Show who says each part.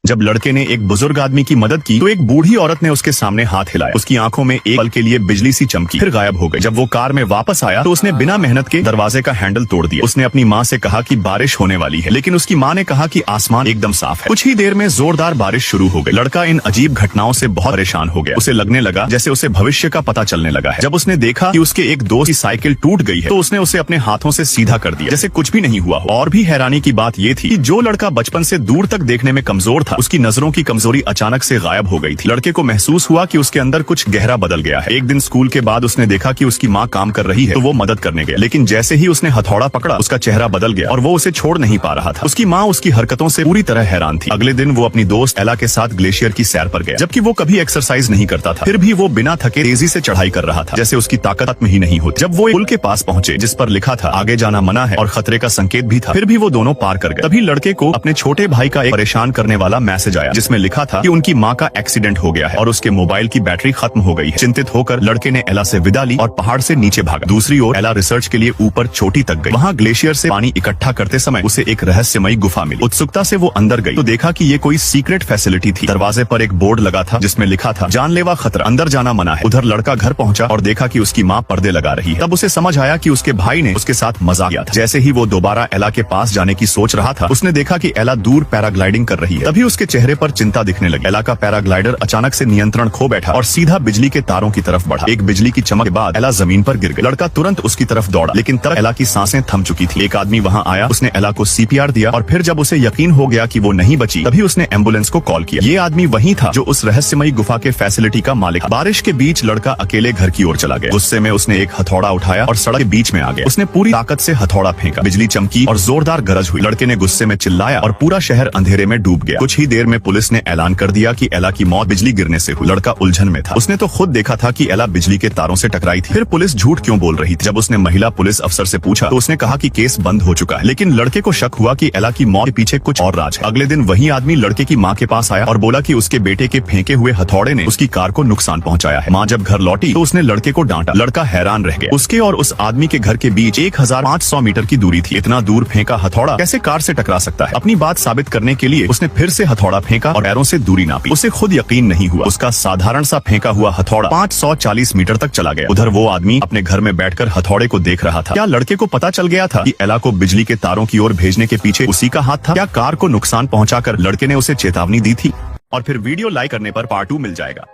Speaker 1: जब लड़के ने एक बुजुर्ग आदमी की मदद की तो एक बूढ़ी औरत ने उसके सामने हाथ हिलाया। उसकी आंखों में एक पल के लिए बिजली सी चमकी, फिर गायब हो गई। जब वो कार में वापस आया तो उसने बिना मेहनत के दरवाजे का हैंडल तोड़ दिया। उसने अपनी माँ से कहा कि बारिश होने वाली है, लेकिन उसकी माँ ने कहा कि आसमान एकदम साफ है। कुछ ही देर में जोरदार बारिश शुरू हो गई। लड़का इन अजीब घटनाओं से बहुत परेशान हो गया। उसे लगने लगा जैसे उसे भविष्य का पता चलने लगा है। जब उसने देखा कि उसके एक दोस्त की साइकिल टूट गई है तो उसने उसे अपने हाथों से सीधा कर दिया जैसे कुछ भी नहीं हुआ हो। और भी हैरानी की बात ये थी कि जो लड़का बचपन से दूर तक देखने में कमजोर था, उसकी नजरों की कमजोरी अचानक से गायब हो गई थी। लड़के को महसूस हुआ कि उसके अंदर कुछ गहरा बदल गया है। एक दिन स्कूल के बाद उसने देखा कि उसकी माँ काम कर रही है तो वो मदद करने गया, लेकिन जैसे ही उसने हथौड़ा पकड़ा उसका चेहरा बदल गया और वो उसे छोड़ नहीं पा रहा था। उसकी माँ उसकी हरकतों से पूरी तरह हैरान थी। अगले दिन वो अपनी दोस्त एला के साथ ग्लेशियर की सैर पर गया, जबकि वो कभी एक्सरसाइज नहीं करता था। फिर भी वो बिना थके तेजी से चढ़ाई कर रहा था, जैसे उसकी ताकत में ही नहीं होती। जब वो पुल के पास पहुंचे जिस पर लिखा था आगे जाना मना है और खतरे का संकेत भी था, फिर भी वो दोनों पार कर गए। तभी लड़के को अपने छोटे भाई का एक परेशान करने वाला मैसेज आया जिसमें लिखा था कि उनकी माँ का एक्सीडेंट हो गया है और उसके मोबाइल की बैटरी खत्म हो गई है। चिंतित होकर लड़के ने एला से विदा ली और पहाड़ से नीचे भागा। दूसरी ओर एला रिसर्च के लिए ऊपर चोटी तक गई। वहाँ ग्लेशियर से पानी इकट्ठा करते समय उसे एक रहस्यमयी गुफा मिली। उत्सुकता से वो अंदर गई तो देखा कि ये कोई सीक्रेट फैसिलिटी थी। दरवाजे पर एक बोर्ड लगा था जिसमें लिखा था जानलेवा खतरा, अंदर जाना मना है। उधर लड़का घर पहुंचा और देखा कि उसकी माँ पर्दे लगा रही है। तब उसे समझ आया कि उसके भाई ने उसके साथ मजाक किया था। जैसे ही वो दोबारा एला के पास जाने की सोच रहा था, उसने देखा कि एला दूर पैराग्लाइडिंग कर रही है। तभी उसके चेहरे पर चिंता दिखने लगी। एला का पैराग्लाइडर अचानक से नियंत्रण खो बैठा और सीधा बिजली के तारों की तरफ बढ़ा। एक बिजली की चमक के बाद एला जमीन पर गिर गई। लड़का तुरंत उसकी तरफ दौड़ा, लेकिन तब एला की सांसें थम चुकी थी। एक आदमी वहाँ आया, उसने एला को सीपीआर दिया और फिर जब उसे यकीन हो गया कि वो नहीं बची, तभी उसने एम्बुलेंस को कॉल किया। ये आदमी वही था जो उस रहस्यमयी गुफा के फैसिलिटी का मालिक था। बारिश के बीच लड़का अकेले घर की ओर चला गया। गुस्से में उसने एक हथौड़ा उठाया और सड़क के बीच में आ गया। उसने पूरी ताकत से हथौड़ा फेंका। बिजली चमकी और जोरदार गरज हुई। लड़के ने गुस्से में चिल्लाया और पूरा शहर अंधेरे में डूब गया। कुछ ही देर में पुलिस ने ऐलान कर दिया कि एला की मौत बिजली गिरने से हुई। लड़का उलझन में था। उसने तो खुद देखा था कि एला बिजली के तारों से टकराई थी। फिर पुलिस झूठ क्यों बोल रही थी? जब उसने महिला पुलिस अफसर से पूछा तो उसने कहा कि केस बंद हो चुका है, लेकिन लड़के को शक हुआ कि एला की मौत के पीछे कुछ और राज है। अगले दिन वही आदमी लड़के की माँ के पास आया और बोला कि उसके बेटे के फेंके हुए हथौड़े ने उसकी कार को नुकसान पहुंचाया है। माँ जब घर लौटी तो उसने लड़के को डांटा। लड़का हैरान रह गया। उसके और उस आदमी के घर के बीच 1500 मीटर की दूरी थी। इतना दूर फेंका हथौड़ा कैसे कार से टकरा सकता है? अपनी बात साबित करने के लिए उसने फिर से हथौड़ा फेंका और पैरों से दूरी नापी। उसे खुद यकीन नहीं हुआ। उसका साधारण सा फेंका हुआ हथौड़ा 540 मीटर तक चला गया। उधर वो आदमी अपने घर में बैठकर हथौड़े को देख रहा था। क्या लड़के को पता चल गया था कि एला को बिजली के तारों की ओर भेजने के पीछे उसी का हाथ था? क्या कार को नुकसान पहुंचाकर लड़के ने उसे चेतावनी दी थी? और फिर वीडियो लाइक करने पर पार्ट 2 मिल जाएगा।